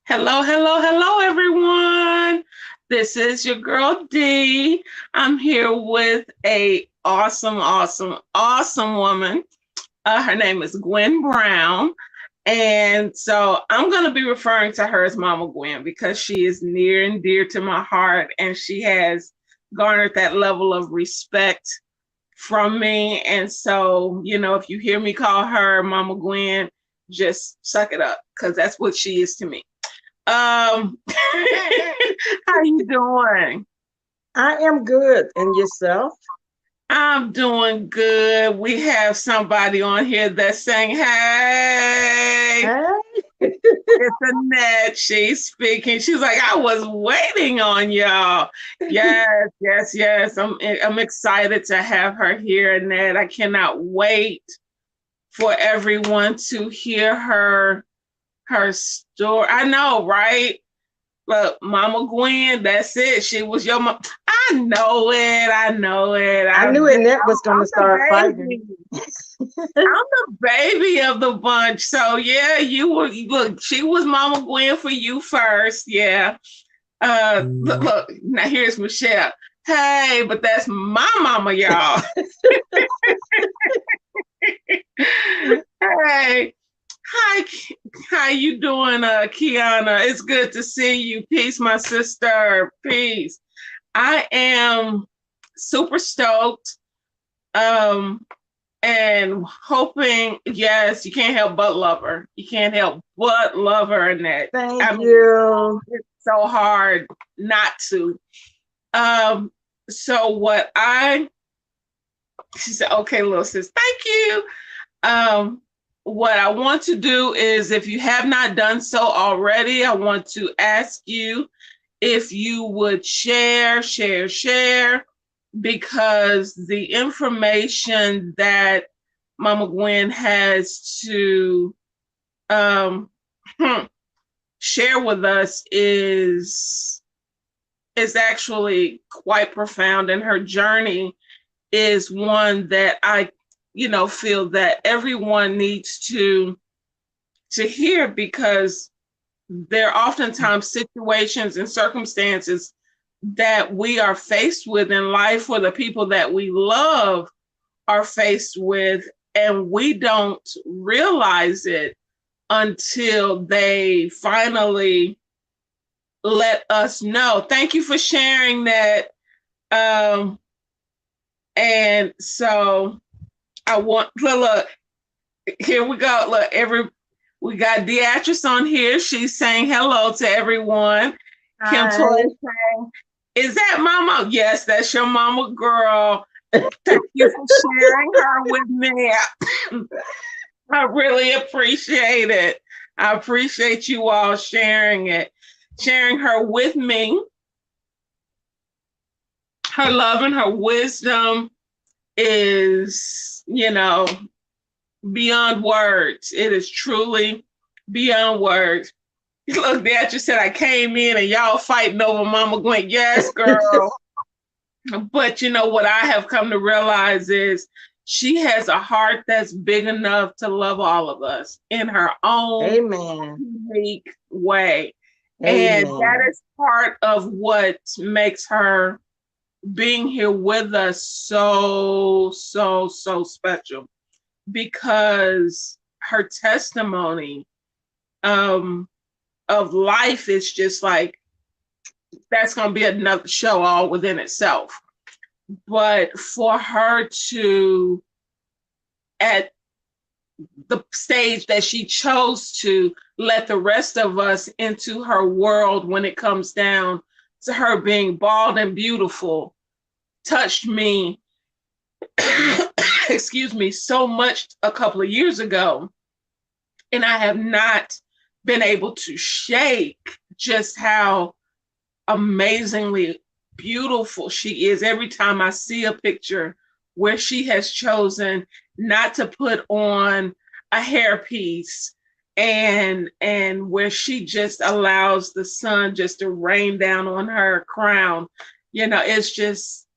Hello, hello, hello, everyone. This is your girl D. I'm here with a awesome woman. Her name is Gwen Brown. And so I'm going to be referring to her as Mama Gwen because she is near and dear to my heart, and she has garnered that level of respect from me. And so, if you hear me call her Mama Gwen, just suck it up because that's what she is to me. How you doing? I am good. And yourself? I'm doing good. We have somebody on here that's saying, hey, Hey. it's Annette. She's speaking. She's like, I was waiting on y'all. Yes. I'm excited to have her here, Annette. I cannot wait for everyone to hear her story. I know, right? But Mama Gwen, that's it. She was your mom. I know it. I knew Annette was going to start fighting. I'm the baby of the bunch. So yeah, look, she was Mama Gwen for you first. Yeah. Look, now here's Michelle. Hey, but that's my mama, y'all. Hey. Hi, how you doing, Kiana? It's good to see you. Peace, my sister. Peace. I am super stoked, and hoping. Yes, you can't help but love her. You can't help but love her, Annette. Thank you. It's so hard not to. So she said, okay, little sis, thank you. What I want to do is, if you have not done so already, I want to ask you if you would share, because the information that Mama Gwen has to share with us is actually quite profound, and her journey is one that I feel that everyone needs to hear, because there are oftentimes situations and circumstances that we are faced with in life, or the people that we love are faced with, and we don't realize it until they finally let us know. Thank you for sharing that. And so I want, look, here we go. Look, we got Beatrice on here. She's saying hello to everyone. Kim Toy saying, is that Mama? Yes, that's your mama, girl. Thank you for sharing her with me. I really appreciate it. I appreciate you all sharing her with me. Her love and her wisdom is, beyond words. It is truly beyond words. Look, Dad just said I came in and y'all fighting over Mama Gwen. Yes, girl. But what I have come to realize is she has a heart that's big enough to love all of us in her own unique way. Amen. And that is part of what makes her being here with us so special, because her testimony of life is just like, that's going to be another show all within itself. But for her to, at the stage that she chose to, let the rest of us into her world when it comes down to her being bald and beautiful, touched me excuse me, so much a couple of years ago. And I have not been able to shake just how amazingly beautiful she is. Every time I see a picture where she has chosen not to put on a hairpiece, and where she just allows the sun just to rain down on her crown, it's just,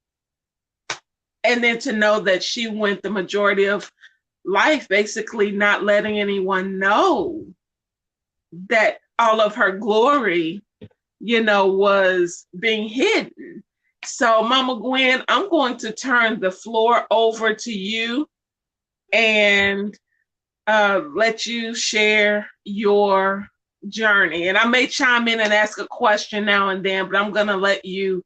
and then to know that she went the majority of life, basically not letting anyone know that all of her glory, was being hidden. So, Mama Gwen, I'm going to turn the floor over to you and let you share your journey. And I may chime in and ask a question now and then, but I'm going to let you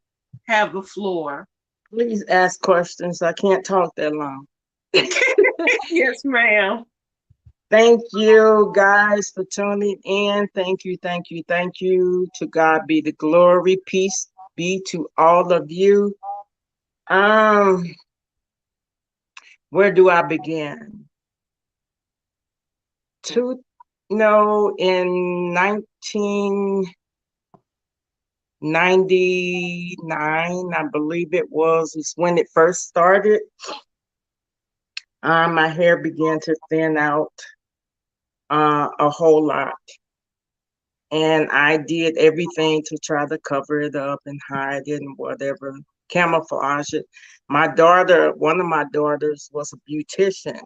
have the floor. Please ask questions. I can't talk that long. Yes, ma'am. Thank you guys for tuning in. Thank you, thank you, thank you. To God be the glory. Peace be to all of you. Where do I begin? In 1999, I believe it was, is when it first started. My hair began to thin out a whole lot. And I did everything to try to cover it up and hide it and whatever, camouflage it. One of my daughters was a beautician.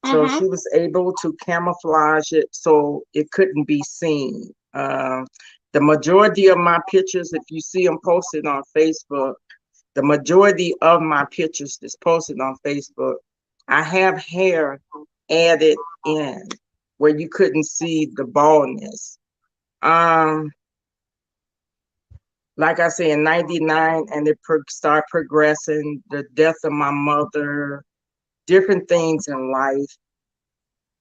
So she was able to camouflage it so it couldn't be seen. The majority of my pictures, if you see them posted on Facebook, the majority of my pictures that's posted on Facebook, I have hair added in where you couldn't see the baldness. Like I said, in 99, and it started progressing, the death of my mother, different things in life,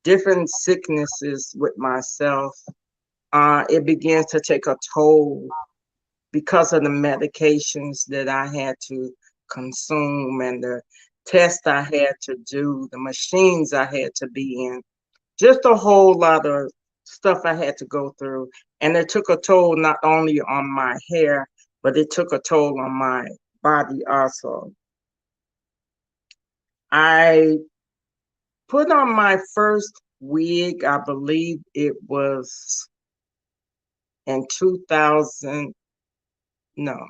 different sicknesses with myself. It begins to take a toll because of the medications that I had to consume and the tests I had to do, the machines I had to be in, just a whole lot of stuff I had to go through. And it took a toll not only on my hair, but it took a toll on my body also. I put on my first wig, I believe it was in 2000. No,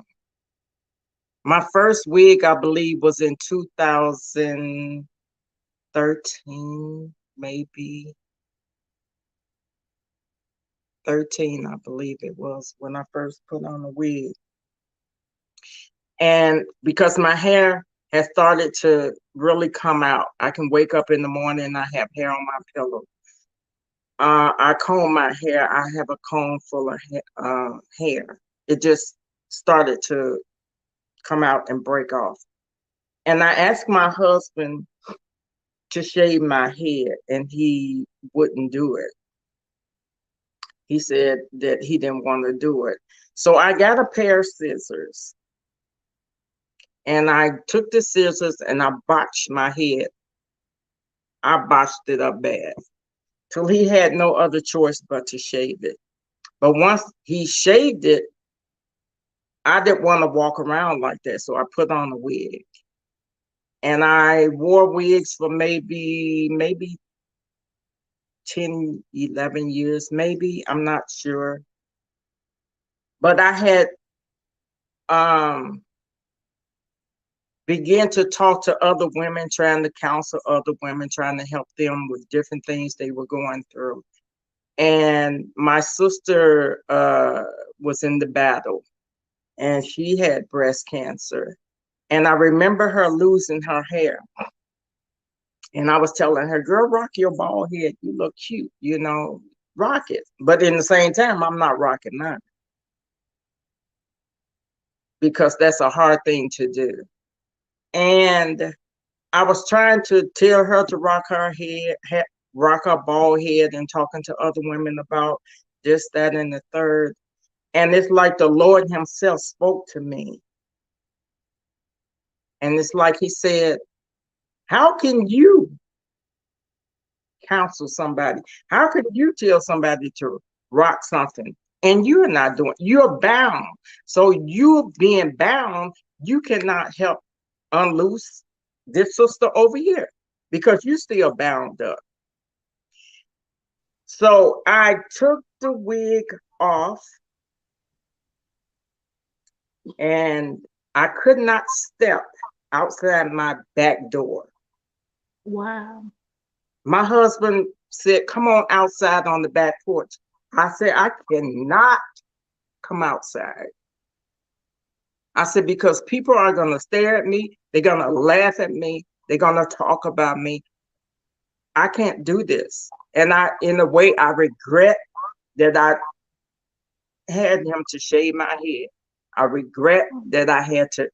my first wig, I believe, was in 2013, maybe 13, I believe it was when I first put on a wig. And because my hair has started to really come out, I can wake up in the morning and I have hair on my pillow. I comb my hair. I have a comb full of hair. It just started to come out and break off. And I asked my husband to shave my head, and he wouldn't do it. He said that he didn't want to do it. So I got a pair of scissors, and I took the scissors and I botched my head. I botched it up bad. So he had no other choice but to shave it. But once he shaved it, I didn't want to walk around like that. So I put on a wig. And I wore wigs for maybe 10, 11 years, maybe. I'm not sure. But I had began to talk to other women, trying to counsel other women, trying to help them with different things they were going through. And my sister was in the battle, and she had breast cancer. And I remember her losing her hair. And I was telling her, girl, rock your bald head. You look cute, rock it. But in the same time, I'm not rocking mine because that's a hard thing to do. And I was trying to tell her to rock her head, rock her bald head, and talking to other women about this, that, and the third. And it's like the Lord himself spoke to me. And it's like he said, how can you counsel somebody? How could you tell somebody to rock something and you're not doing? You're bound. So you being bound, you cannot help unloose this sister over here because you still bound up. So I took the wig off and I could not step outside my back door. Wow. My husband said, come on outside on the back porch. I said, I cannot come outside. I said, because people are going to stare at me. They're going to laugh at me. They're going to talk about me. I can't do this. And in a way, I regret that I had him to shave my head. I regret that I had to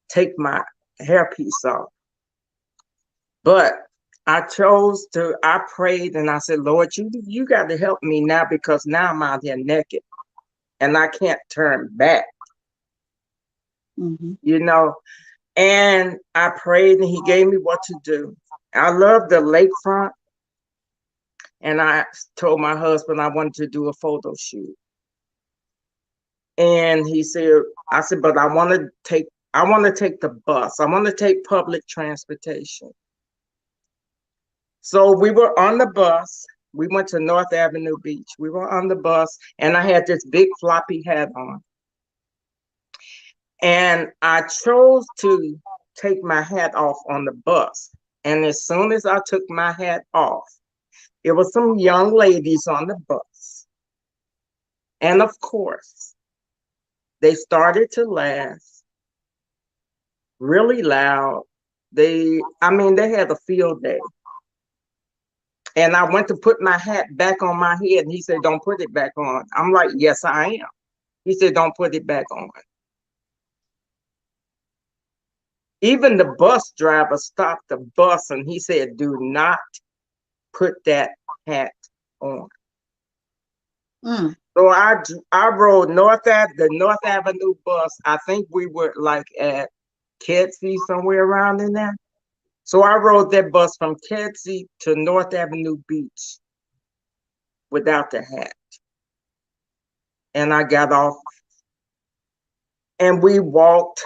take my hairpiece off. But I prayed and I said, Lord, you got to help me now, because now I'm out here naked and I can't turn back, you know. And I prayed and he gave me what to do. I love the lakefront. And I told my husband I wanted to do a photo shoot. And I said, but I want to take the bus. I want to take public transportation. So we were on the bus. We went to North Avenue Beach. We were on the bus and I had this big floppy hat on. And I chose to take my hat off on the bus. And as soon as I took my hat off, there were some young ladies on the bus. And of course, they started to laugh really loud. They had a field day. And I went to put my hat back on my head and he said, don't put it back on. I'm like, yes, I am. He said, don't put it back on. Even the bus driver stopped the bus and he said, do not put that hat on. So I rode the North Avenue bus. I think we were like at Kedzie, somewhere around in there. So I rode that bus from Kedzie to North Avenue Beach without the hat. And I got off and we walked.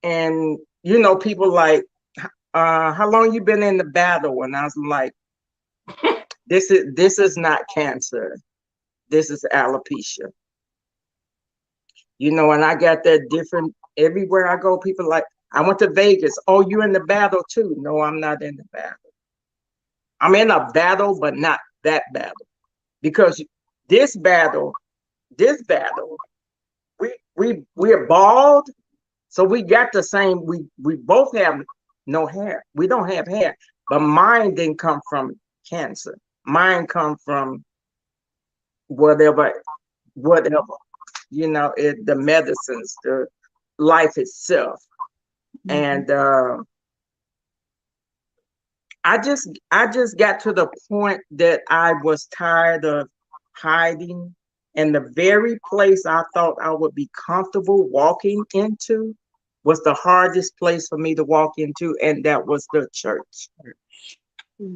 And, people like, how long you been in the battle? And I was like, this is not cancer. This is alopecia. And I got that different everywhere I go. People like, I went to Vegas. Oh, you in the battle too? No, I'm not in the battle. I'm in a battle, but not that battle. Because this battle, we're bald. So we got the same, we both have no hair. We don't have hair, but mine didn't come from cancer. Mine come from whatever, the medicines, the life itself. And I just got to the point that I was tired of hiding. And the very place I thought I would be comfortable walking into was the hardest place for me to walk into, and that was the church. I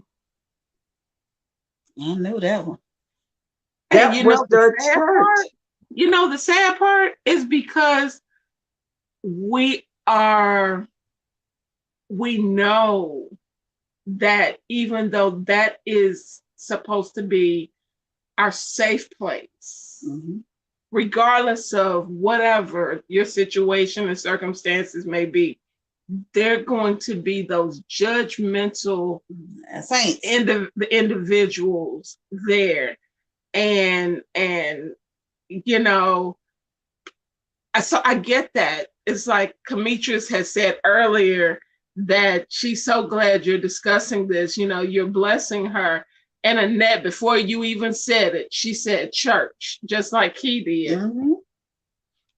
know that one. That was the church. The sad part is because we know that even though that is supposed to be our safe place, regardless of whatever your situation and circumstances may be, they're going to be those judgmental individuals there. And so I get that. It's like Demetrius has said earlier that she's so glad you're discussing this. You're blessing her. And Annette, before you even said it, she said church, just like he did.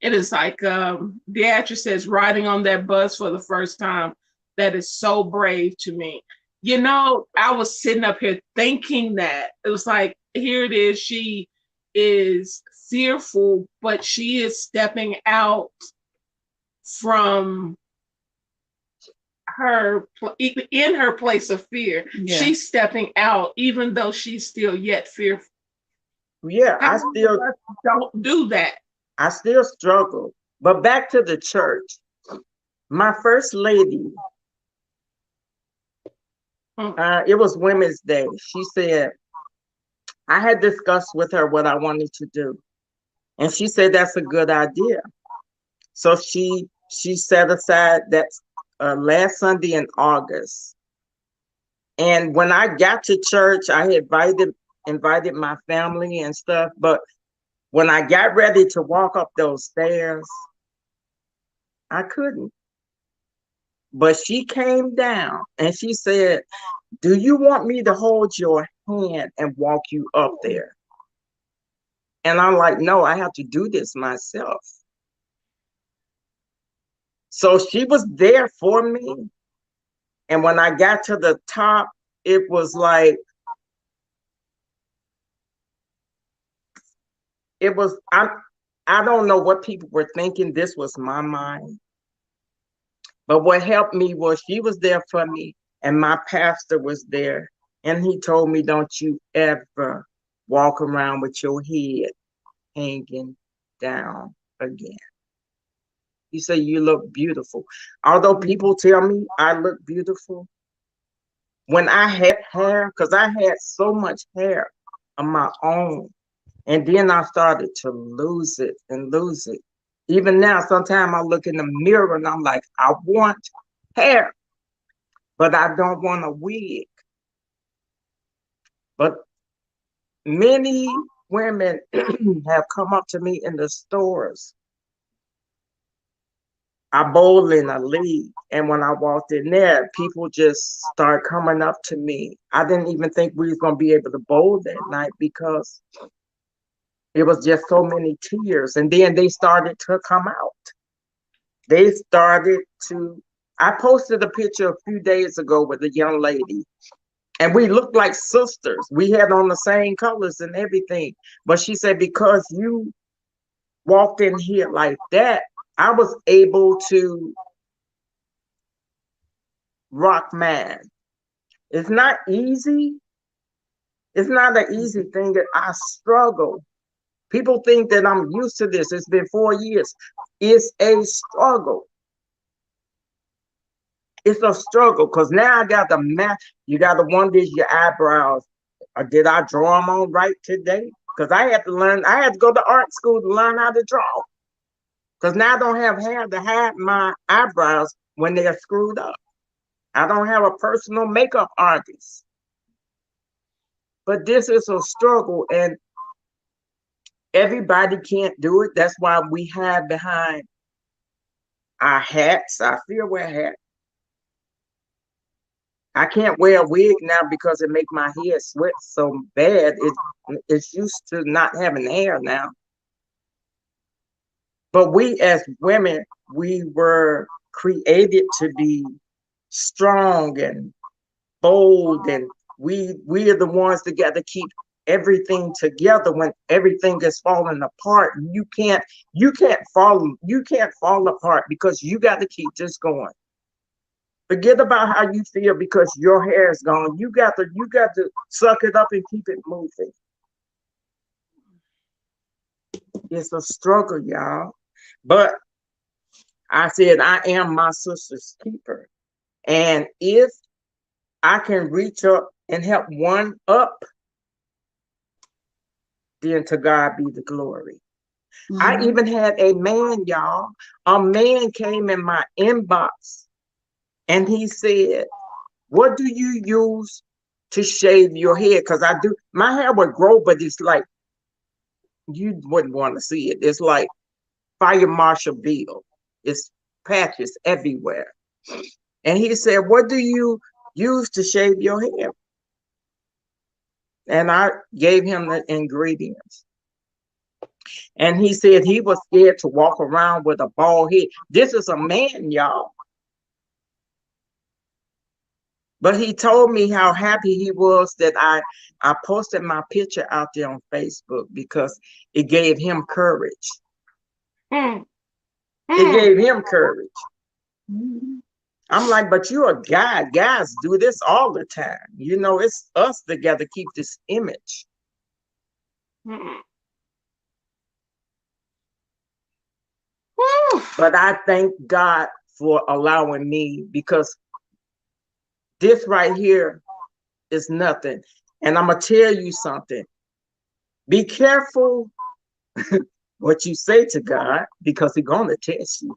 It is like the actress says, riding on that bus for the first time. That is so brave to me. I was sitting up here thinking that. It was like, here it is. She is fearful, but she is stepping out from in her place of fear. Yeah. She's stepping out, even though she's still yet fearful. Yeah, I still don't do that. I still struggle. But back to the church, my first lady, it was Women's Day. She said, I had discussed with her what I wanted to do. And she said, that's a good idea. So she set aside that last Sunday in August. And when I got to church, I had invited my family and stuff. But when I got ready to walk up those stairs, I couldn't. But she came down and she said, "Do you want me to hold your hand and walk you up there?" And I'm like, "No, I have to do this myself." So she was there for me. And when I got to the top, it was like, I don't know what people were thinking. This was my mind. But what helped me was she was there for me and my pastor was there. And he told me, "Don't you ever walk around with your head hanging down again." He said, "You look beautiful." Although people tell me I look beautiful, when I had hair, because I had so much hair of my own, and then I started to lose it and lose it. Even now, sometimes I look in the mirror and I'm like, I want hair, but I don't want a wig. But many women have come up to me in the stores. I bowl in a league, and when I walked in there, people just start coming up to me. I didn't even think we was gonna be able to bowl that night because it was just so many tears. And then they started to come out. They started to. I posted a picture a few days ago with a young lady, and we looked like sisters. We had on the same colors and everything. But she said, "Because you walked in here like that, I was able to rock man." It's not easy. It's not an easy thing that I struggle. People think that I'm used to this. It's been 4 years. It's a struggle. It's a struggle because now I got the math. You got to wonder, is your eyebrows, or did I draw them on right today? Because I had to learn, I had to go to art school to learn how to draw. Because now I don't have hair to hide my eyebrows when they're screwed up. I don't have a personal makeup artist. But this is a struggle, and everybody can't do it. That's why we hide behind our hats. I still wear hats. I can't wear a wig now because it make my hair sweat so bad. It's used to not having hair now. But we as women, we were created to be strong and bold, and we are the ones that got to keep everything together when everything is falling apart. You can't fall apart because you got to keep this going. Forget about how you feel because your hair is gone. You got to suck it up and keep it moving. It's a struggle, y'all. But I said I am my sister's keeper. And if I can reach up and help one up, then to God be the glory. I even had a man, y'all. A man came in my inbox and he said, "What do you use to shave your hair?" Because I do, my hair would grow, but it's like, you wouldn't want to see it. It's like Fire Marshal Bill. It's patches everywhere. And he said, "What do you use to shave your hair?" And I gave him the ingredients. And he said he was scared to walk around with a bald head. This is a man, y'all. But he told me how happy he was that I posted my picture out there on Facebook because it gave him courage. It gave him courage. I'm like, but you're a guy. Guys do this all the time. You know, it's us that got to keep this image. But I thank God for allowing me, because this right here is nothing. And I'm going to tell you something. Be careful what you say to God, because he's going to test you.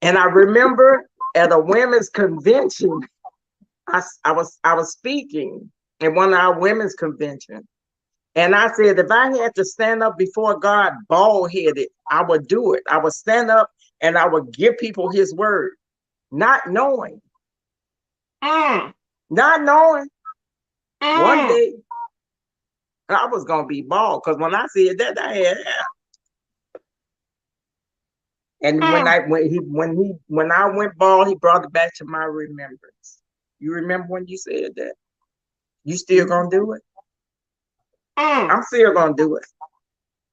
And I remember at a women's convention, I was speaking at one of our women's convention, and I said if I had to stand up before God bald headed, I would do it. I would stand up and I would give people His word, not knowing, Mm, not knowing one mm, day I was gonna be bald. Because when I said that, I had hair. And mm. when I went bald, he brought it back to my remembrance. You remember when you said that? You still gonna do it? Mm. I'm still gonna do it.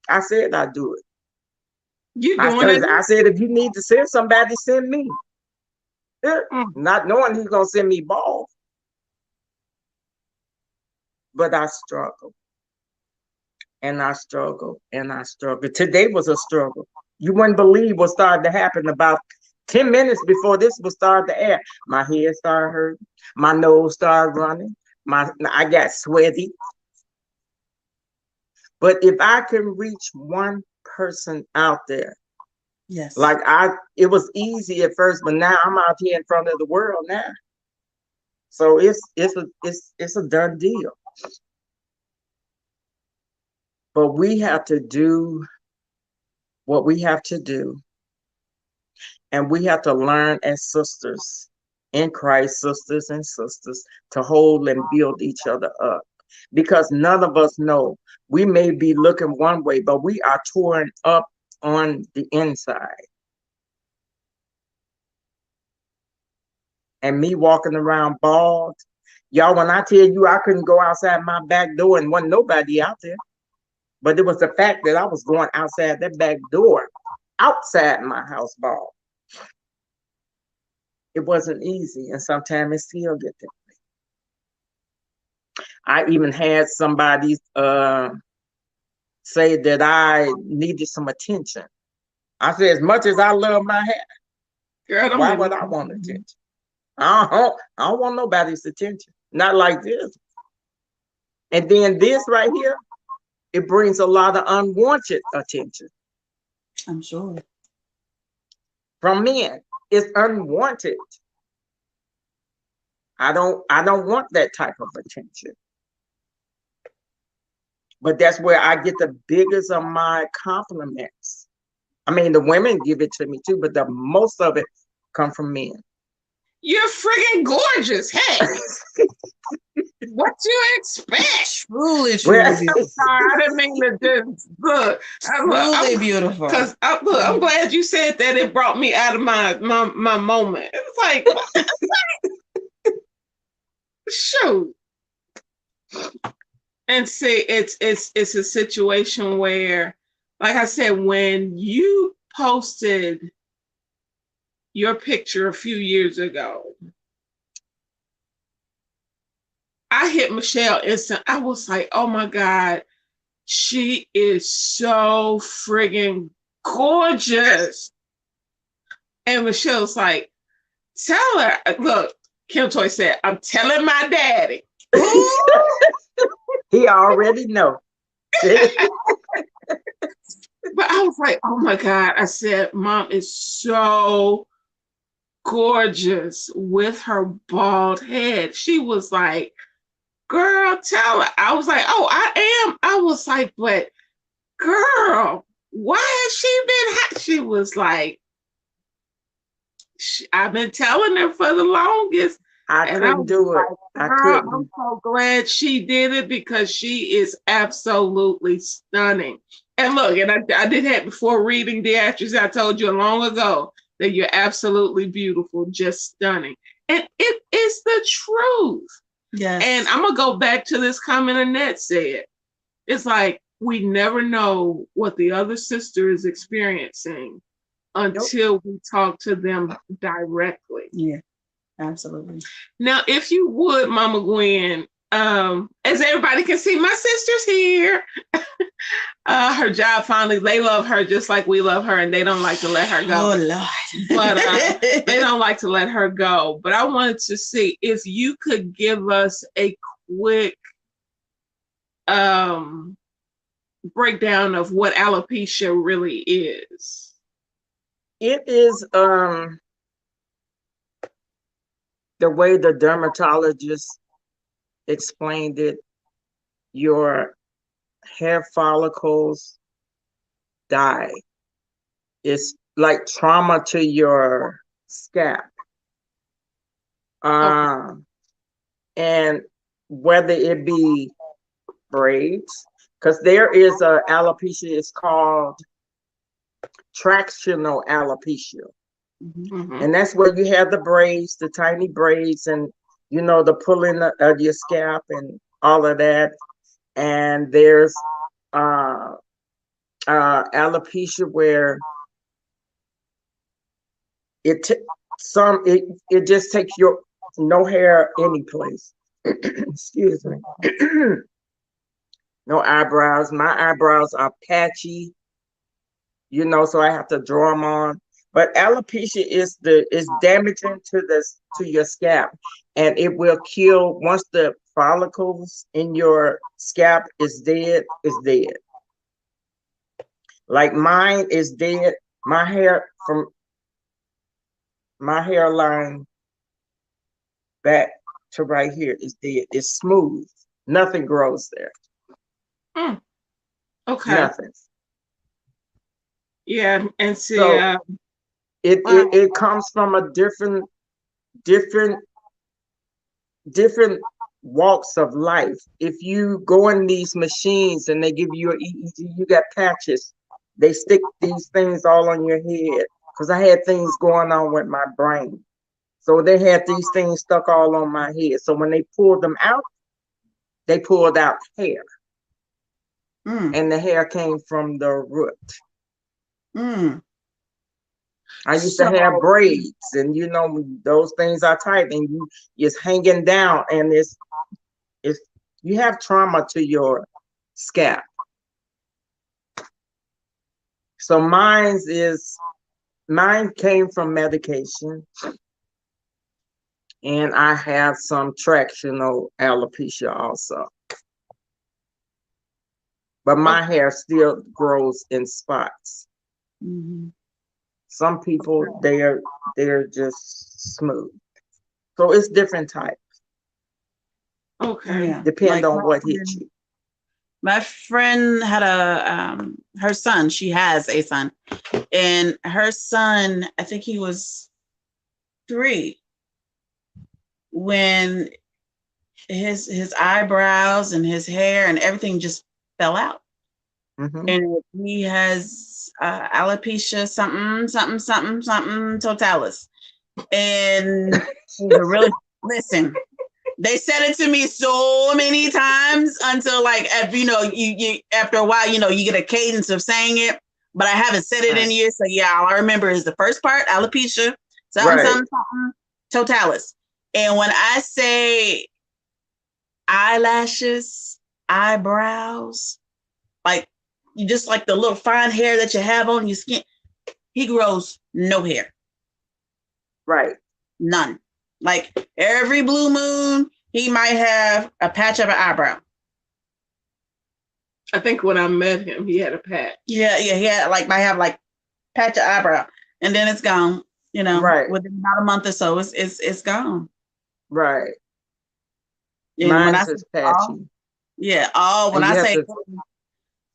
I said I'd do it. You doing it? I said if you need to send somebody, send me. Yeah. Mm. Not knowing he's gonna send me bald. But I struggled. And I struggled. And I struggled. Today was a struggle. You wouldn't believe what started to happen about 10 minutes before this was started to air. My head started hurting. My nose started running. I got sweaty. But if I can reach one person out there, Yes. like it was easy at first, but now I'm out here in front of the world now. So it's a done deal. But we have to do what we have to do. And we have to learn as sisters in Christ, sisters and sisters, to hold and build each other up. Because none of us know. We may be looking one way, but we are torn up on the inside. And me walking around bald, y'all, when I tell you I couldn't go outside my back door and wasn't nobody out there. But it was the fact that I was going outside that back door, outside my house bald. It wasn't easy, and sometimes it still get that way. I even had somebody say that I needed some attention. I said, as much as I love my hair, Girl, why would I want attention? I don't want nobody's attention. Not like this. And then this right here, it brings a lot of unwanted attention I'm sure. from men. It's unwanted. I don't want that type of attention. But that's where I get the biggest of my compliments. I mean, the women give it to me too, but the most of it come from men. You're friggin' gorgeous. Hey, what you expect? Truly, Well, truly beautiful. Sorry, I didn't mean to just look. Truly beautiful. Because I'm glad you said that. It brought me out of my moment. It was like, shoot. And see, it's a situation where, like I said, when you posted your picture a few years ago, I hit Michelle instant. I was like, oh my God, she is so friggin' gorgeous. And Michelle's like, tell her, look, Kim Toy said, I'm telling my daddy. he already know. But I was like, oh my God. I said, Mom is so gorgeous with her bald head. She was like, girl, tell her. I was like, oh, I am. I was like, but girl, why has she been She was like, I've been telling her for the longest. I couldn't do it. I couldn't. I'm so glad she did it because she is absolutely stunning. And look, and I did that before reading the actress. I told you long ago that you're absolutely beautiful, just stunning. And it is the truth. Yes. And I'm going to go back to this comment Annette said. It's like, we never know what the other sister is experiencing until we talk to them directly. Yeah, absolutely. Now, if you would, Mama Gwen, as everybody can see, my sister's here. Her job finally, they love her just like we love her, and they don't like to let her go. Oh, Lord. But they don't like to let her go. But I wanted to see if you could give us a quick breakdown of what alopecia really is. It is the way the dermatologist explained it, your hair follicles die. It's like trauma to your scalp. Okay. And whether it be braids, because there is a alopecia, it's called tractional alopecia. Mhm. And that's where you have the braids, the tiny braids, and you know, the pulling of your scalp and all of that. And there's alopecia where it t- it just takes your no hair any place. Excuse me. No eyebrows. My eyebrows are patchy, you know, so I have to draw them on. But alopecia is damaging to your scalp, and it will kill once the follicles in your scalp is dead. Is dead. Like mine is dead. My hair from my hairline back to right here is dead. It's smooth. Nothing grows there. Mm. Okay. Nothing. Yeah, and see, So it comes from a different different walks of life. If you go in these machines and they give you an EEG, you got patches. They stick these things all on your head because I had things going on with my brain. So they had these things stuck all on my head. So when they pulled them out, they pulled out hair. Mm. And the hair came from the root. Mm. I used to so have braids, and you know those things are tight, and you it's hanging down, and it's you have trauma to your scalp. So mine came from medication, and I have some tractional alopecia also. But my hair still grows in spots. Mhm. Some people they're just smooth. So it's different types. okay. Yeah. Depend Like on what hits you. my friend had her son, she has a son, and her son, I think he was 3 when his eyebrows and his hair and everything just fell out. Mm-hmm. And he has alopecia something totalis. And he's a really listen. They said it to me so many times until like if, you after a while you get a cadence of saying it, but I haven't said it in Right. years. So yeah, all I remember is the first part, alopecia, Right. something totalis. And when I say eyelashes, eyebrows, like you just like the little fine hair that you have on your skin, he grows no hair. Right. None. Like every blue moon, he might have a patch of an eyebrow. I think when I met him, he had a patch. Yeah, he had might have like patch of eyebrow, and then it's gone. Right. Within about a month or so, it's gone. Right. And when I Mine's say is all, patchy. yeah, all when And I you have say to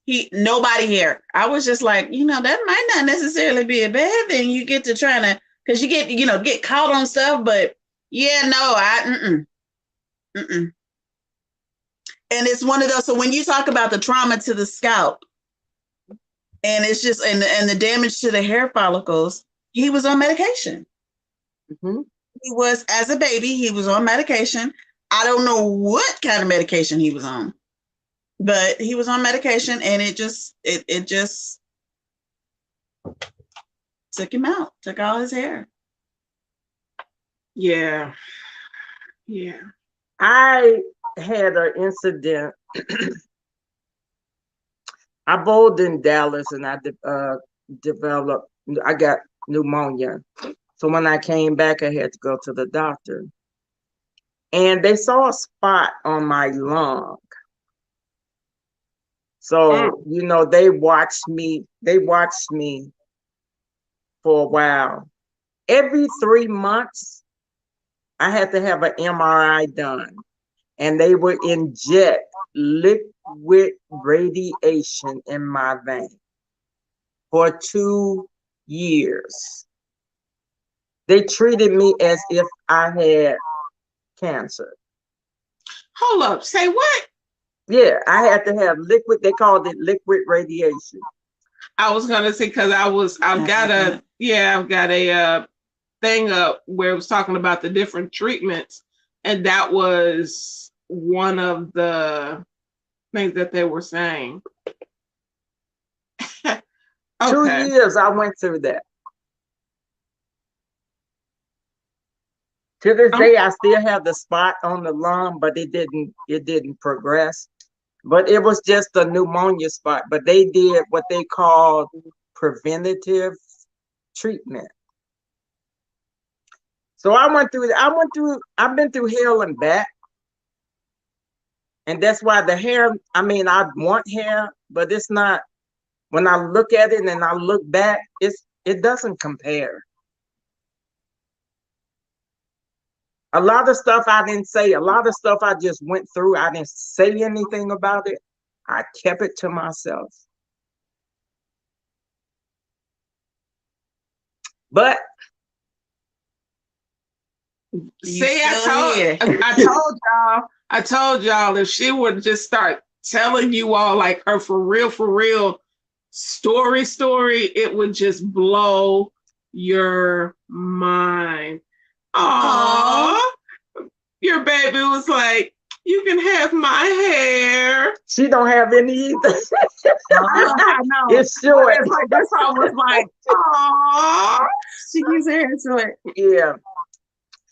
he nobody here, I was just like, that might not necessarily be a bad thing. You get to trying to because you get caught on stuff, but yeah, no, mm-mm. And it's one of those. So when you talk about the trauma to the scalp, and it's just and the damage to the hair follicles, he was on medication. mm-hmm. He was as a baby. He was on medication. I don't know what kind of medication he was on, but he was on medication, and it just took him out. Took all his hair. Yeah. Yeah. I had an incident. I bowled in Dallas and I developed, I got pneumonia. So when I came back, I had to go to the doctor. And they saw a spot on my lung. So, they watched me for a while. Every 3 months, I had to have an MRI done, and they would inject liquid radiation in my vein for 2 years. They treated me as if I had cancer. Hold up. Say what? Yeah, I had to have liquid, they called it liquid radiation. I was gonna say because I've got a thing up where it was talking about the different treatments, and that was one of the things that they were saying. Okay. 2 Okay. years I went through that. To this day, I still have the spot on the lung, but it didn't progress. But it was just a pneumonia spot. But they did what they called preventative treatment. So I've been through hell and back. And that's why the hair, I mean, I want hair, but it's not, when I look at it and I look back, it doesn't compare. A lot of stuff I didn't say, a lot of stuff I just went through, I didn't say anything about it. I kept it to myself. But see, I told y'all if she would just start telling you all like her for real story, it would just blow your mind. Aww. Your baby was like, you can have my hair. She don't have any either. I know. It's short. It's like, that's why I was like, aww. She keeps her hair short. Yeah.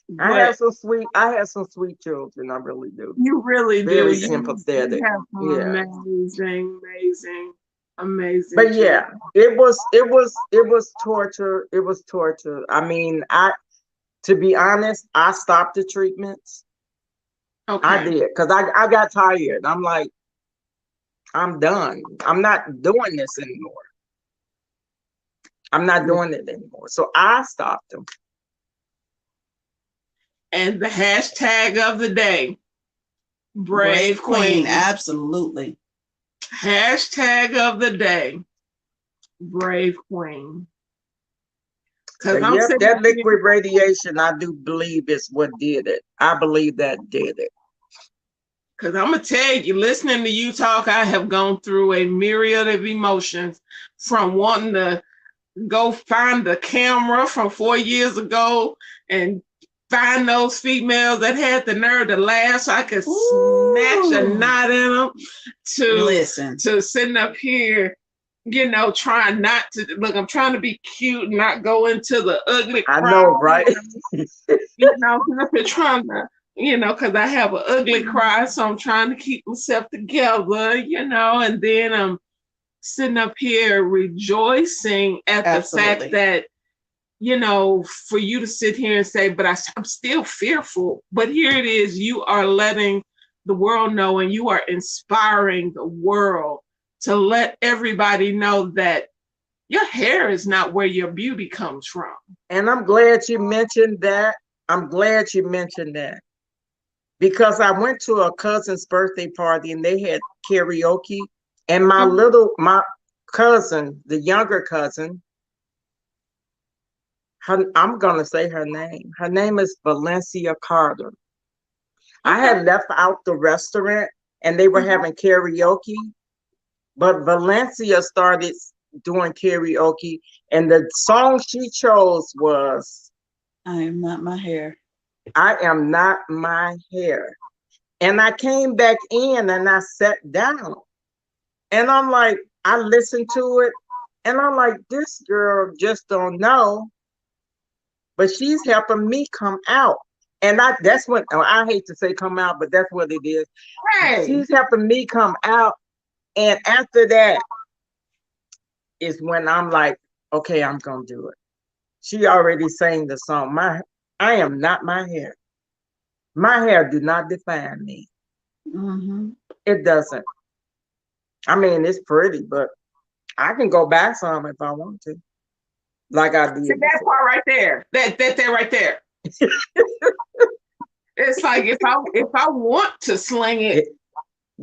But I have some sweet children. I really do. you really Very do. sympathetic. You have Yeah. Amazing. But yeah, it was torture. It was torture. I mean, to be honest, I stopped the treatments. Okay. I did, because I got tired. I'm like, I'm done. I'm not doing this anymore. I'm not doing it anymore. So I stopped them. And the hashtag of the day, Brave Queen. Absolutely. Hashtag of the day, Brave Queen. Yep, that liquid radiation, I do believe is what did it. I believe that did it. Because I'm going to tell you, listening to you talk, I have gone through a myriad of emotions, from wanting to go find the camera from 4 years ago and find those females that had the nerve to laugh so I could snatch a knot in them, to sitting up here, you know, trying not to look. I'm trying to be cute and not go into the ugly crowd. I know, right? You know, I'm trying to, you know, because I have an ugly cry, so I'm trying to keep myself together, you know, and then I'm sitting up here rejoicing at the fact that, you know, for you to sit here and say, but I'm still fearful. But here it is, you are letting the world know, and you are inspiring the world to let everybody know that your hair is not where your beauty comes from. And I'm glad you mentioned that. Because I went to a cousin's birthday party and they had karaoke. And my cousin, the younger cousin, I'm going to say her name. Her name is Valencia Carter. Okay. I had left out the restaurant and they were having karaoke, but Valencia started doing karaoke, and the song she chose was I Am Not My Hair. I Am Not My Hair. And I came back in and I sat down, and I'm like, I listened to it and I'm like, this girl just don't know, but she's helping me come out. And that's what, I hate to say come out, but that's what it is. Hey. She's helping me come out. And after that is when I'm like, okay, I'm going to do it. She already sang the song. I am not my hair. My hair do not define me. Mm-hmm. It doesn't. I mean, it's pretty, but I can go back some if I want to. Like I did. See that part right there. That right there. It's like if I want to sling it,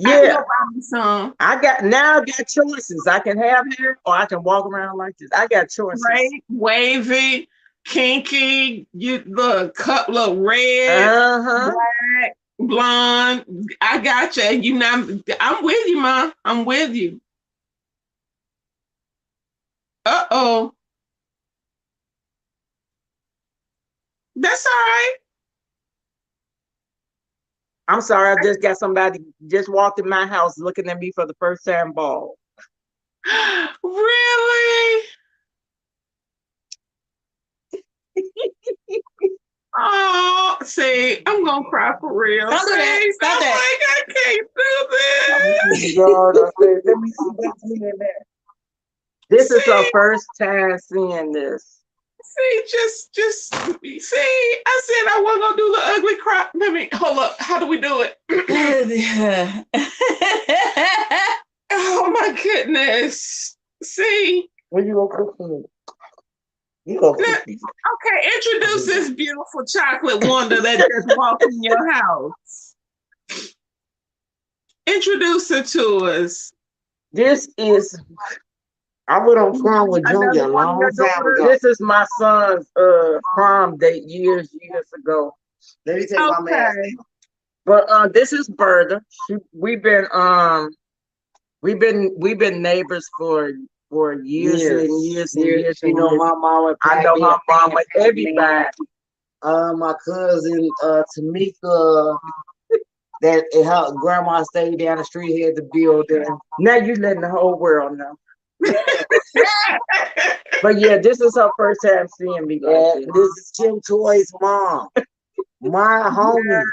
I can Yeah, go buy me some. I got choices. I can have hair or I can walk around like this. I got choices. Straight, wavy, kinky, you look cut, look red, Uh-huh. black, blonde. I got you. You know, I'm with you, Ma. I'm with you. Uh-oh. That's all right. I'm sorry, I just got somebody just walked in my house looking at me for the first time bald. Really? Oh, see, I'm gonna cry for real. Don't do that. See, Stop I'm that. like, I can't do this. God, let me see what's in there. This is her first time seeing this. See, just see. I said I wasn't gonna do the ugly cry. Let me hold up. How do we do it? Oh my goodness. See. When you gonna cook for me? You gonna cook these? Okay, introduce this beautiful chocolate wonder that just walked in your house. Introduce her to us. This is I went on prom with Junior a Another one of long your time daughters? ago. this is my son's prom date years ago. Let me take my mask. Okay. But this is Bertha. We've been neighbors for years and years and years. You know my mama. I know her mama, everybody. My cousin Tamika, that her grandma stayed down the street, had the building. Now you letting the whole world know. But yeah, this is her first time seeing me like Yeah, this. this is Kim Toy's mom, my homie,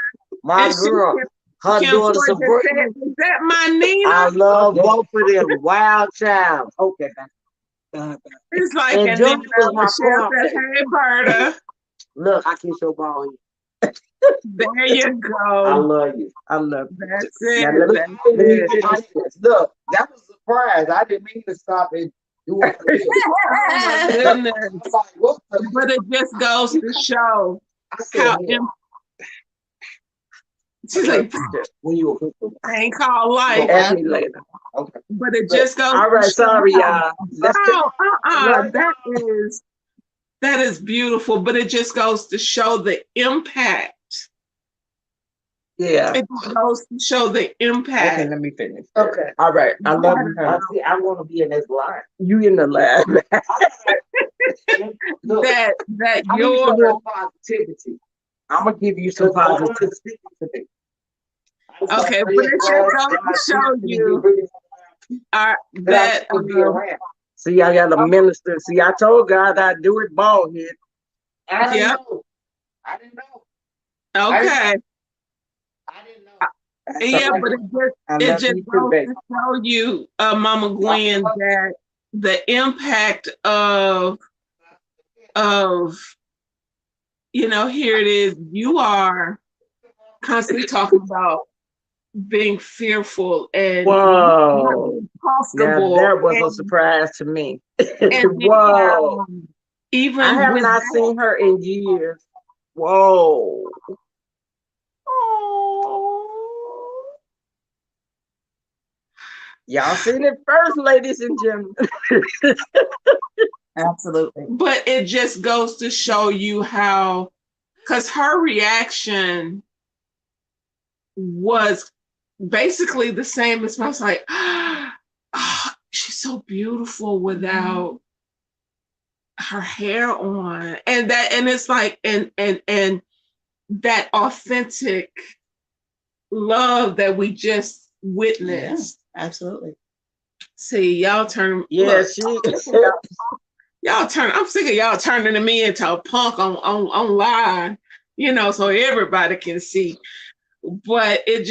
my And she girl. Her Kim daughter Floyd just Sabrina. said, is that my Nina? I love both of them. Wild child. Okay. It's like, And and then Junior was my Michelle prom said, date. hey, Berta. Look, I kiss your ball. There you I go. love you. I love you. That's Now, it. let me That's finish it. this. Look, that was a surprise. I didn't mean to stop and do it for this. Oh my goodness. I'm like, what the? But it just goes to show I said, how yeah. she's like, When you were cooking. I ain't called life. Ask me later. Okay. But it just goes All right, to show sorry, how- y'all. Let's Oh, No. that is beautiful, but it just goes to show the impact. yeah. It just goes to show the impact. Okay, let me finish. Okay. All right. I love you, honey. I want to be in this line. You in the lab. Look, that I need your some more positivity. I'm gonna give you some positivity. okay, but it just goes to show you that See, I got a minister. See, I told God I'd do it bald head. I didn't Yep. know. I didn't know. okay. I didn't know. Yeah, but it just goes to show you, Mama Gwen, that the impact of here it is. You are constantly talking about being fearful and Whoa. comfortable. Now, that was a surprise to me. And Whoa. even I have with not that, seen her in years. Whoa. oh, Y'all seen it first, ladies and gentlemen. Absolutely. but it just goes to show you how, because her reaction was basically the same as I was like, oh, she's so beautiful without her hair on, and it's like, and that authentic love that we just witnessed. Yeah, absolutely. See, y'all turn. Yeah, look, y'all turn. I'm sick of y'all turning me into a punk on live, so everybody can see. But it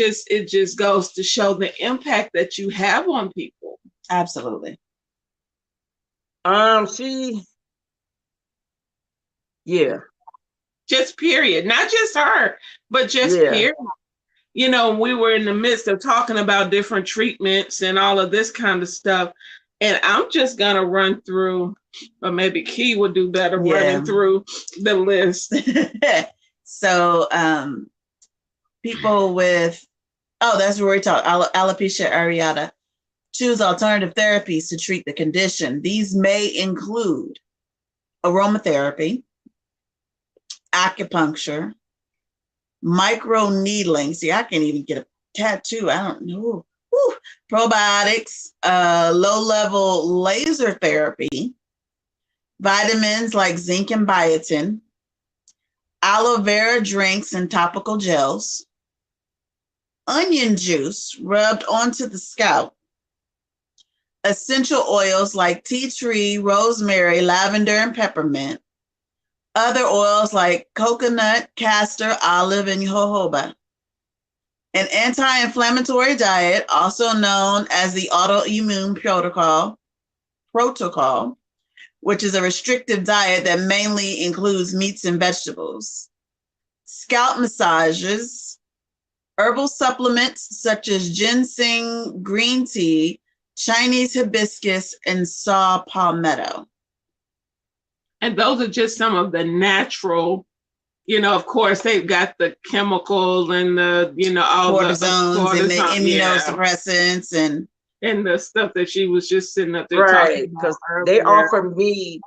just goes to show the impact that you have on people. Absolutely. Yeah. Just period. Not just her, but just Yeah. period. We were in the midst of talking about different treatments and all of this kind of stuff. And I'm just gonna run through, or maybe Key would do better running through the list. So people with, that's where we talk, alopecia areata, choose alternative therapies to treat the condition. These may include aromatherapy, acupuncture, micro needling. See, I can't even get a tattoo. I don't know. Woo. Probiotics, low-level laser therapy, vitamins like zinc and biotin, aloe vera drinks and topical gels, onion juice rubbed onto the scalp, essential oils like tea tree, rosemary, lavender, and peppermint, other oils like coconut, castor, olive, and jojoba. An anti-inflammatory diet, also known as the autoimmune protocol, which is a restrictive diet that mainly includes meats and vegetables. Scalp massages, herbal supplements such as ginseng, green tea, Chinese hibiscus, and saw palmetto. And those are just some of the natural, of course, they've got the chemicals and the, all cortisones the and the immunosuppressants and the stuff that she was just sitting up there right, because they offered me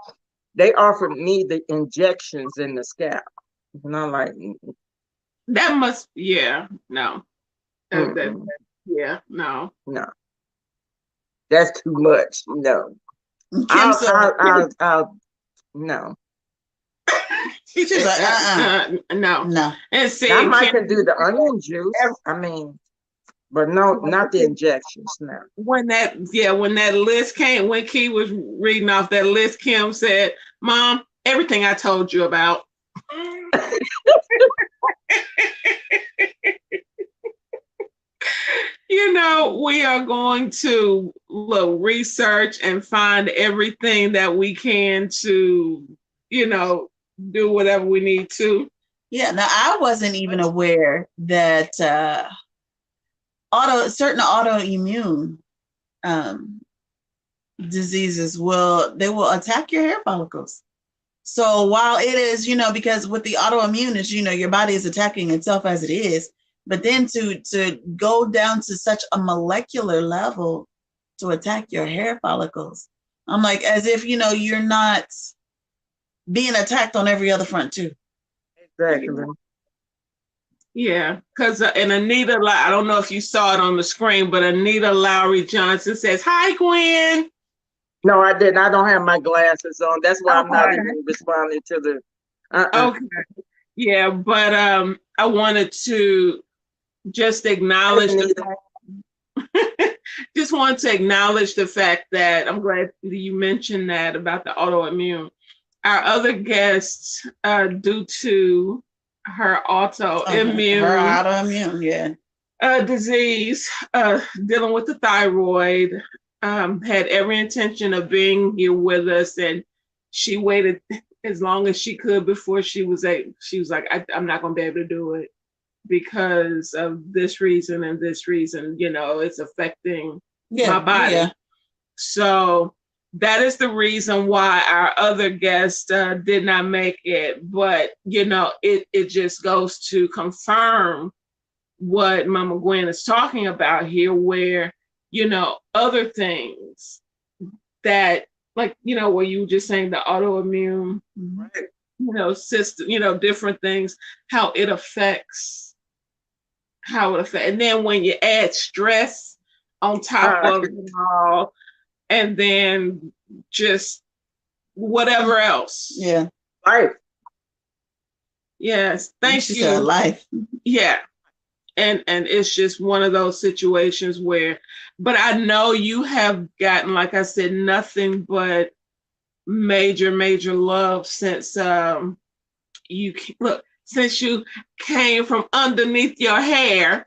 the injections in the scalp. And I'm like, that must, no. No. That's too much. No. I'll no. She's just like, no. And see, I might can do the onion juice. I mean, but no, not the injections. No. When that list came, when Key was reading off that list, Kim said, "Mom, everything I told you about." We are going to research and find everything that we can to, do whatever we need to. Yeah, now I wasn't even aware that certain autoimmune diseases will attack your hair follicles. So while it is, because with the autoimmune is, your body is attacking itself as it is, but then to go down to such a molecular level to attack your hair follicles, I'm like, as if, you're not being attacked on every other front too. Exactly. Yeah, because and Anita, I don't know if you saw it on the screen, but Anita Lowry Johnson says, "Hi, Gwen." No, I didn't. I don't have my glasses on. That's why I'm not even responding to the. Okay. Yeah, but I wanted to just acknowledge just want to acknowledge the fact that I'm glad you mentioned that about the autoimmune. Our other guest, due to her autoimmune, disease, dealing with the thyroid, had every intention of being here with us, and she waited as long as she could before she was like, I'm not going to be able to do it because of this reason and this reason, it's affecting my body. Yeah. So that is the reason why our other guest did not make it. But, it just goes to confirm what Mama Gwen is talking about here, where, other things that, like, where you were just saying the autoimmune, system, different things, how it affects. And then when you add stress on top of it all, and then just whatever else. Yeah. Life. Yes. Thank you. Life. Yeah. And it's just one of those situations where, but I know you have gotten, like I said, nothing but major love since since you came from underneath your hair.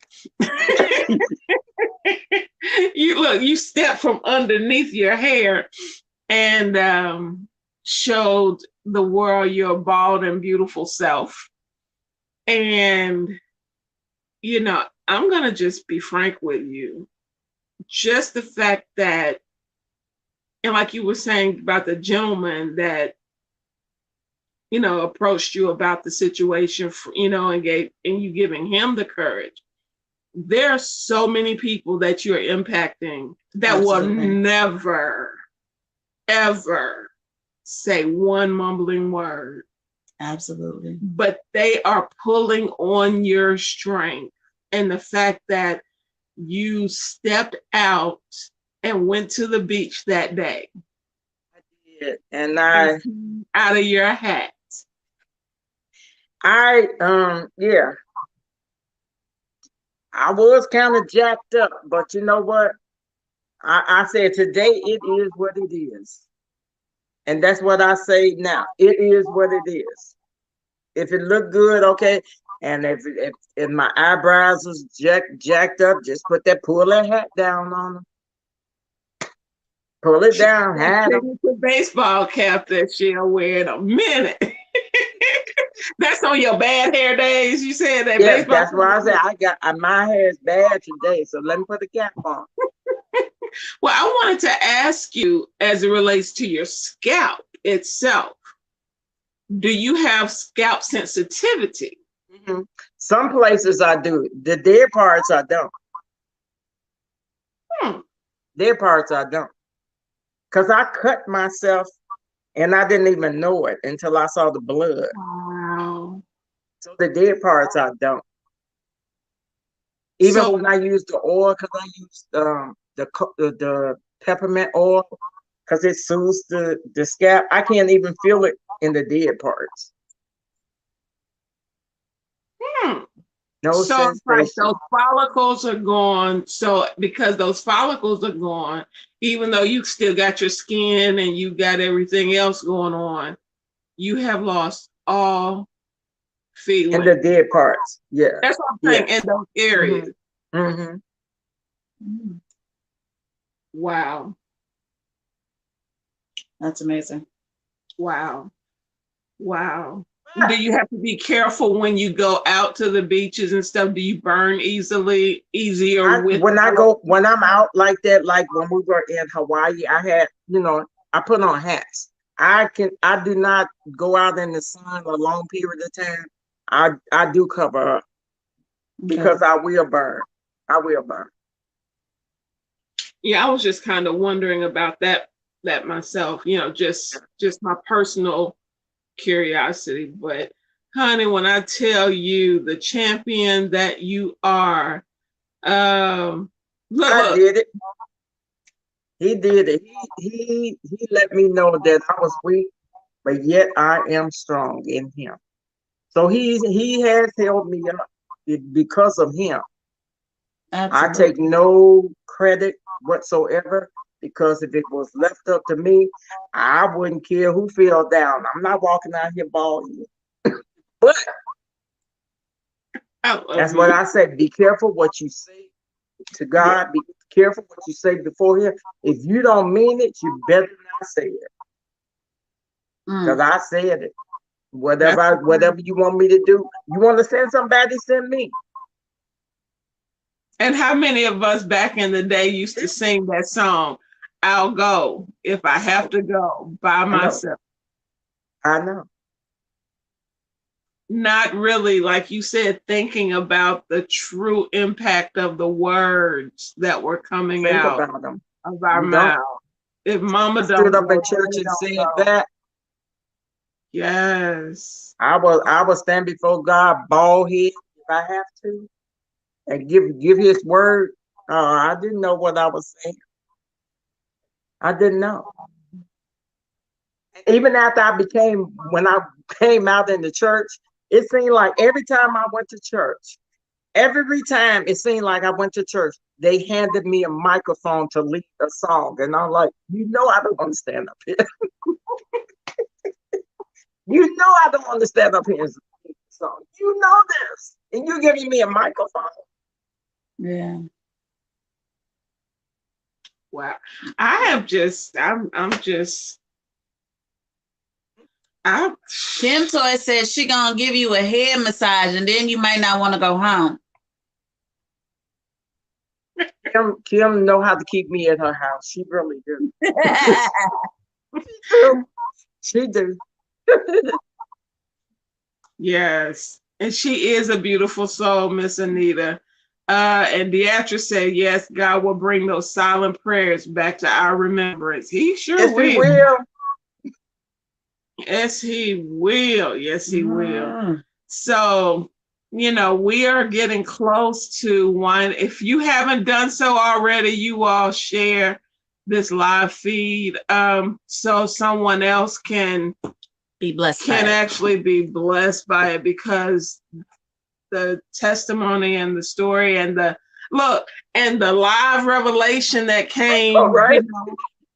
You stepped from underneath your hair and showed the world your bald and beautiful self. And, I'm going to just be frank with you. Just the fact that And like you were saying about the gentleman that, approached you about the situation, and you giving him the courage. There are so many people that you're impacting that Absolutely. will never, ever say one mumbling word. Absolutely. But they are pulling on your strength and the fact that you stepped out and went to the beach that day. I did. And I out of your hat. yeah, I was kind of jacked up, but you know what? I said today it is what it is. And that's what I say now. It is what it is. If it looked good, okay. And if my eyebrows was jacked up, just pull that hat down on them. Pull it down, hat them. The baseball cap that she'll wear in a minute. That's on your bad hair days. You said that. Yeah, baseball. that's why I said my hair is bad today, so let me put the cap on. Well, I wanted to ask you, as it relates to your scalp itself, do you have scalp sensitivity? Mm-hmm. Some places I do. The dead parts I don't. Dead parts I don't. Because I cut myself and I didn't even know it until I saw the blood. Wow. So the dead parts I don't. Even when I use the oil, because I use the peppermint oil, because it soothes the scalp, I can't even feel it in the dead parts. No so sensation. like those follicles are gone. So because those follicles are gone, even though you still got your skin and you got everything else going on, you have lost all feeling. In the dead parts, yeah. That's what I'm saying, in those areas. Mm-hmm. Mm-hmm. Wow. That's amazing. Wow. Do you have to be careful when you go out to the beaches and stuff? Do you burn easier when I'm out like that, like when we were in Hawaii, I had, I put on hats. I do not go out in the sun a long period of time. I do cover up because I will burn. Yeah, I was just kind of wondering about that myself, just my personal curiosity. But honey, when I tell you the champion that you are, look. Did it. He did it. He let me know that I was weak, but yet I am strong in him. So he has held me up because of him. Absolutely. I take no credit whatsoever, because if it was left up to me, I wouldn't care who fell down. I'm not walking out here balding. But that's what I said. Be careful what you say to God. Be careful what you say before him. If you don't mean it, you better not say it. Because I said it. Whatever you want me to do, you want to send somebody, send me. And how many of us back in the day used to sing that song, I'll go if I have to go by myself? I know. Not really, like you said, thinking about the true impact of the words that were coming out of our mouth. If mama stood up in church and said that, yes, I will stand before God bald head if I have to, and give his word. I didn't know what I was saying. I didn't know. Even after when I came out in the church, it seemed like every time I went to church, they handed me a microphone to lead a song. And I'm like, I don't want to stand up here. I don't want to stand up here and sing a song. You know this. And you're giving me a microphone. Yeah. Wow. I'm Kim Toy says she gonna give you a head massage and then you might not want to go home. Kim know how to keep me at her house. She really do. She do. Yes. And she is a beautiful soul, Miss Anita. And Beatrice said, yes, God will bring those silent prayers back to our remembrance. He sure Yes, will. he will. Yes, he will. Yes, he will. Mm. So, we are getting close to one. If you haven't done so already, you all share this live feed so someone else can Be blessed by it. actually be blessed by it, because the testimony and the story and the live revelation that came All right.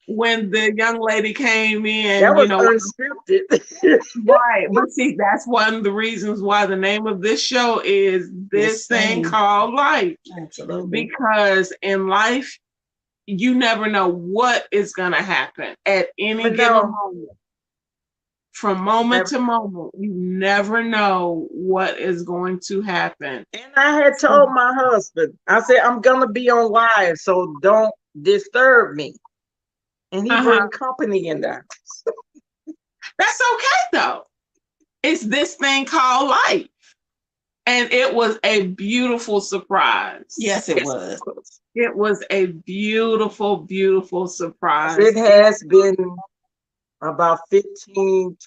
when the young lady came in, That was unscripted. right. But see, that's one of the reasons why the name of this show is This Thing Called Life. Absolutely. Because in life, you never know what is going to happen at any given moment. From moment to moment, you never know what is going to happen. And I had told my husband, I said, I'm going to be on live, so don't disturb me. And he bring company in there. That's okay, though. It's This Thing Called Life. And it was a beautiful surprise. Yes, it was. It was a beautiful, beautiful surprise. It has been about 15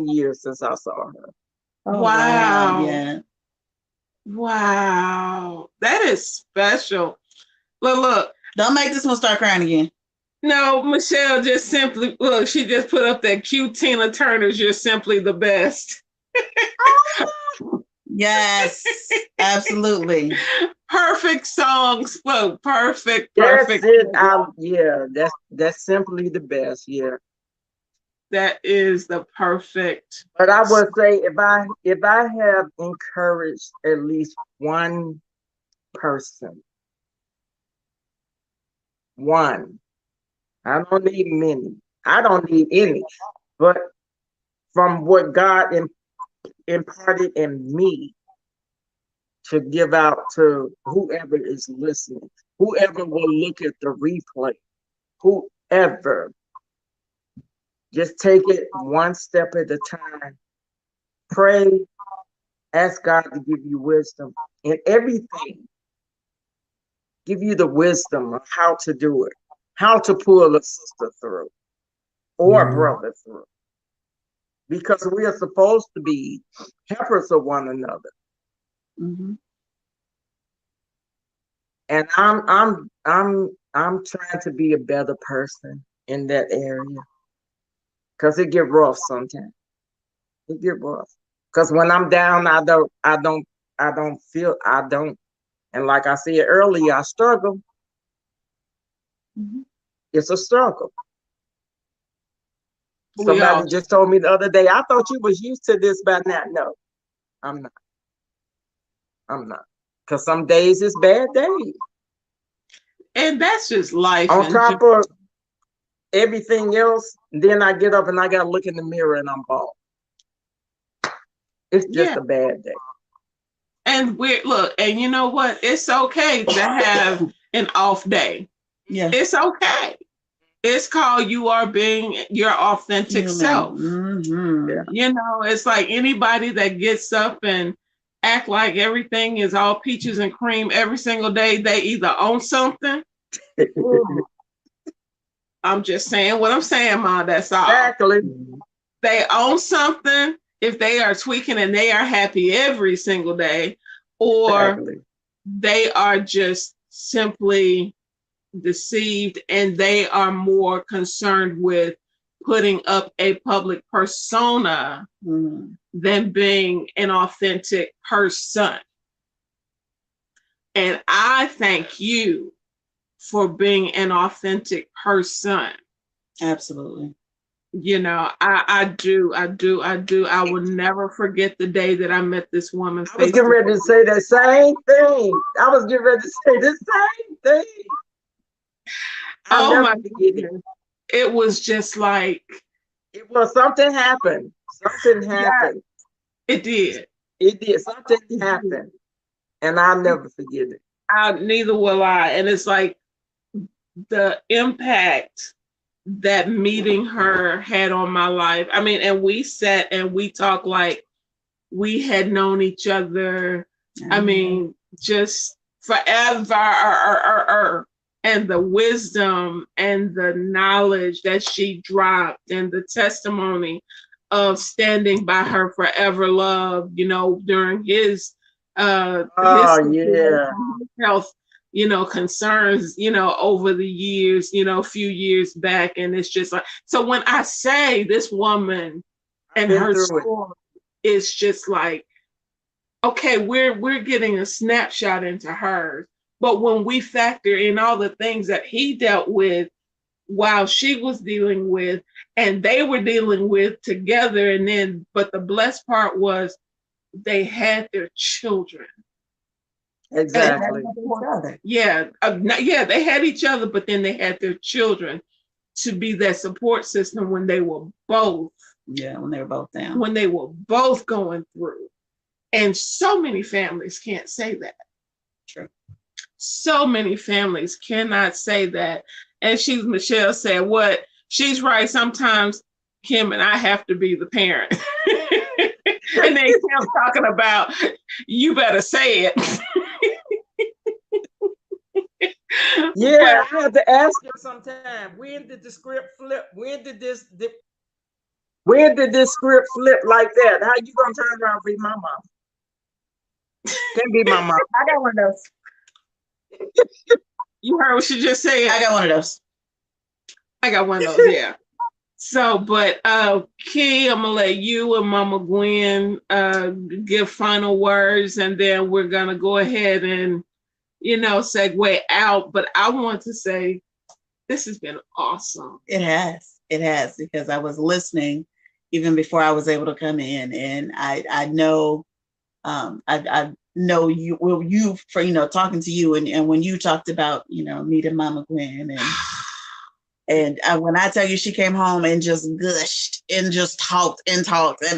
years since I saw her. Oh, wow. Yeah. Wow. That is special. Look. Don't make this one start crying again. No, Michelle just simply, she just put up that cute Tina Turner's You're Simply the Best. Yes, absolutely. Perfect songs. Look, perfect. That's it. Yeah, that's simply the best. Yeah. That is the perfect. But I would say if I have encouraged at least one person, one, I don't need many. I don't need any. But from what God imparted in me to give out to whoever is listening, whoever will look at the replay, whoever, just take it one step at a time. Pray, ask God to give you wisdom in everything. Give you the wisdom of how to do it, how to pull a sister through or a brother through. Because we are supposed to be helpers of one another. Mm-hmm. And I'm trying to be a better person in that area. Because it get rough sometimes. It get rough. Because when I'm down, I don't feel. And like I said earlier, I struggle. Mm-hmm. It's a struggle. Somebody just told me the other day, I thought you was used to this by now. No, I'm not. Because some days it's bad days. And that's just life. On top of everything else, then I get up and I got to look in the mirror and I'm bald. It's just a bad day. And and you know what? It's okay to have an off day. Yeah. It's okay. It's called you are being your authentic self. Mm-hmm. Yeah. It's like anybody that gets up and act like everything is all peaches and cream every single day, they either own something. I'm just saying what I'm saying, Ma. That's all. Exactly. They own something if they are tweaking and they are happy every single day, or they are just simply deceived and they are more concerned with putting up a public persona than being an authentic person. And I thank you for being an authentic person. Absolutely. I do. I will never forget the day that I met this woman. I was getting ready to say the same thing. I was getting ready to say the same thing. Oh my goodness. It was just like. It was something happened. Something happened. Yeah, it did. It did. Something happened. And I'll never forget it. Neither will I. And it's like the impact that meeting her had on my life. I mean, and we sat and we talked like we had known each other. I mean, just forever. And the wisdom and the knowledge that she dropped and the testimony of standing by her forever love, you know, during his Oh yeah. health, you know, concerns, you know, over the years, you know, a few years back. And it's just like, so when I say this woman and Been her through it. story, it's just like, okay, we're getting a snapshot into hers. But when we factor in all the things that he dealt with while she was dealing with, and they were dealing with together, and then, but the blessed part was they had their children. Exactly. Yeah, yeah, they had each other, but then they had their children to be that support system when they were both. Yeah, when they were both down. When they were both going through. And so many families can't say that. True. So many families cannot say that. And Michelle said, what? She's right. Sometimes Kim and I have to be the parent. And then Kim talking about, you better say it. Yeah, I had to ask her sometime, when did the script flip? When did this script flip like that? How you gonna turn around and be my mom? Can't be my mom. I got one of those. You heard what she just said? I got one of those. I got one of those, yeah. So, but Key, I'm gonna let you and Mama Gwen give final words, and then we're gonna go ahead and, you know, segue out. But I want to say this has been awesome. It has, because I was listening even before I was able to come in, and I know I know you for, you know, talking to you, and when you talked about, you know, meeting Mama Gwen, and when I tell you, she came home and just gushed and just talked, and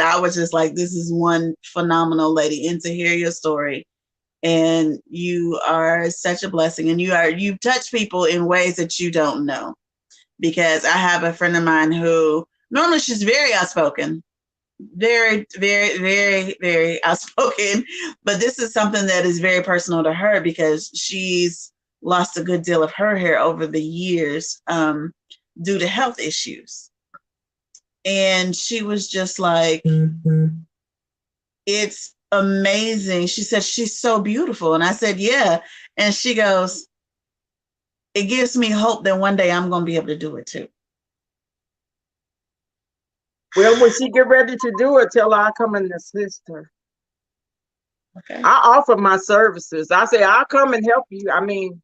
I was just like, this is one phenomenal lady. And to hear your story, and you are such a blessing, and you touch people in ways that you don't know, because I have a friend of mine who normally she's very outspoken, very, very, very, very outspoken, but this is something that is very personal to her, because she's lost a good deal of her hair over the years due to health issues. And she was just like, it's amazing. She said, she's so beautiful. And I said, yeah. And she goes, it gives me hope that one day I'm going to be able to do it too. Well, when she get ready to do it, tell her I'll come and assist her. Okay. I offer my services. I say, I'll come and help you. I mean,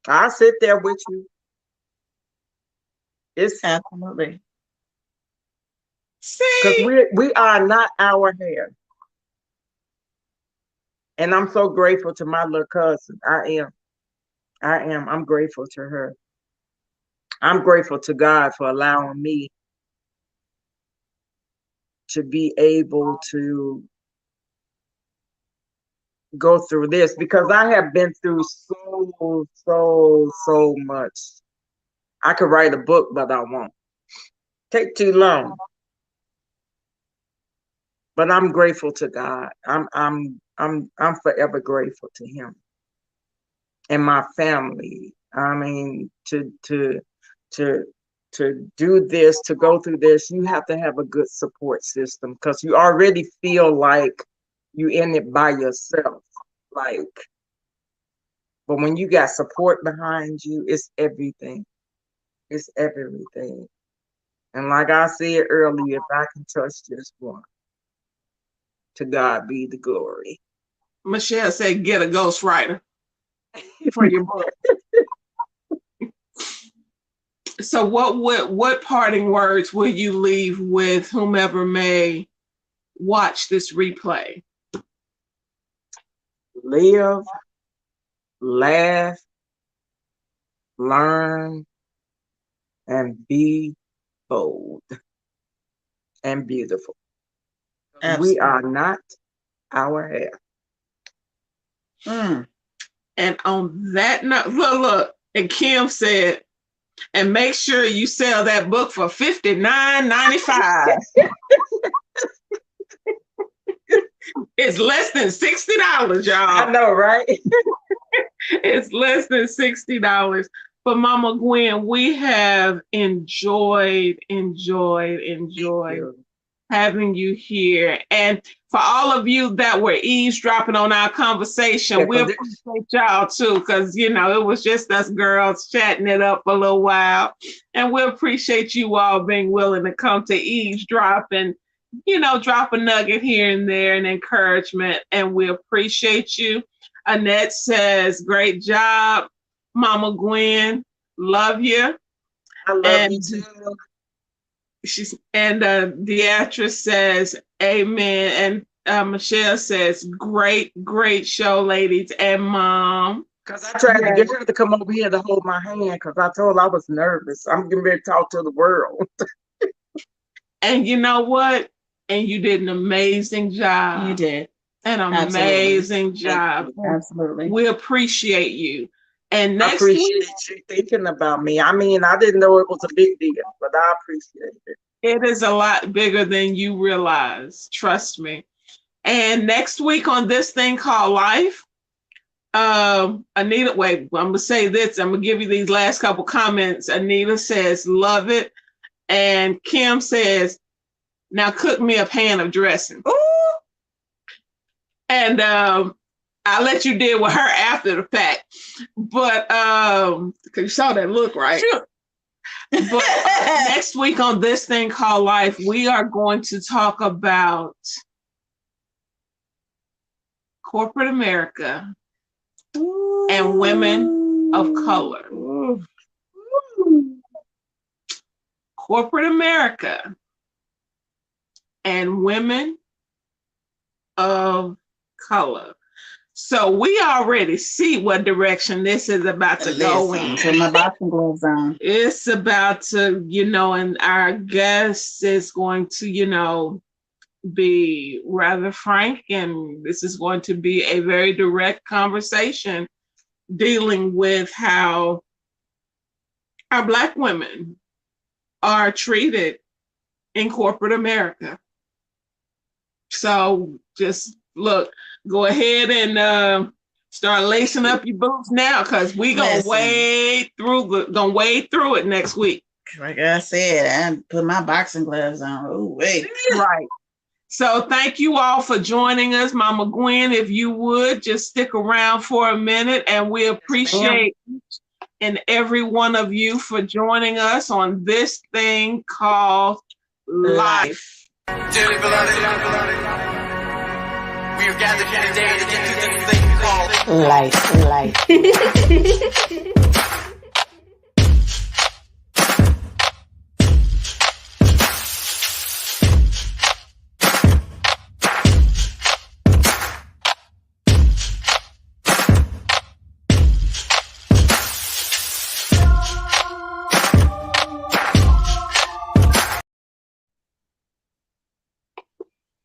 I'll sit there with you. It's absolutely. Because we are not our hair. And I'm so grateful to my little cousin. I am. I'm grateful to her. I'm grateful to God for allowing me to be able to go through this, because I have been through so much. I could write a book, but I won't. Take too long. But I'm grateful to God. I'm forever grateful to Him and my family. I mean, to do this, to go through this, you have to have a good support system, because you already feel like you in it by yourself. Like, but when you got support behind you, it's everything. It's everything. And like I said earlier, if I can touch this one, to God be the glory. Michelle said, get a ghostwriter for your book. So what parting words will you leave with whomever may watch this replay? Live, laugh, learn, and be bold and beautiful. Absolutely. We are not our hair. And on that note, look, and Kim said, and make sure you sell that book for $59.95. It's less than $60, y'all. I know, right? It's less than $60. But Mama Gwen, we have enjoyed having you here. And for all of you that were eavesdropping on our conversation, we appreciate y'all too, because it was just us girls chatting it up a little while. And we appreciate you all being willing to come to eavesdrop and drop a nugget here and there and encouragement. And we appreciate you. Annette says, great job, Mama Gwen. Love you. I love you too. Deatrice says, amen. And Michelle says, great show, ladies and Mom. Because I tried to get her to come over here to hold my hand because I told her I was nervous. I'm getting ready to talk to the world. And you know what? And you did an amazing job. You did. An amazing job. Absolutely. We appreciate you. And I appreciate you thinking about me. I mean, I didn't know it was a big deal, but I appreciate it. It is a lot bigger than you realize. Trust me. And next week on this thing called life, Anita, wait, I'm going to say this. I'm going to give you these last couple comments. Anita says, love it. And Kim says, now cook me a pan of dressing. Ooh. And I'll let you deal with her after the fact. But because you saw that look, right? Sure. But next week on this thing called life, we are going to talk about corporate America and women of color. Corporate America and women of color. So we already see what direction this is about to go in. So my boxing gloves on. It's about to, and our guest is going to, be rather frank, and this is going to be a very direct conversation dealing with how our Black women are treated in corporate America. So just go ahead and start lacing up your boots now, because we're gonna wade through it next week. Like I said, I put my boxing gloves on. Oh, wait. Right. So thank you all for joining us. Mama Gwen, if you would just stick around for a minute, and we appreciate each and every one of you for joining us on this thing called life. Dearly beloved, we are gathered here today to get to this thing called life.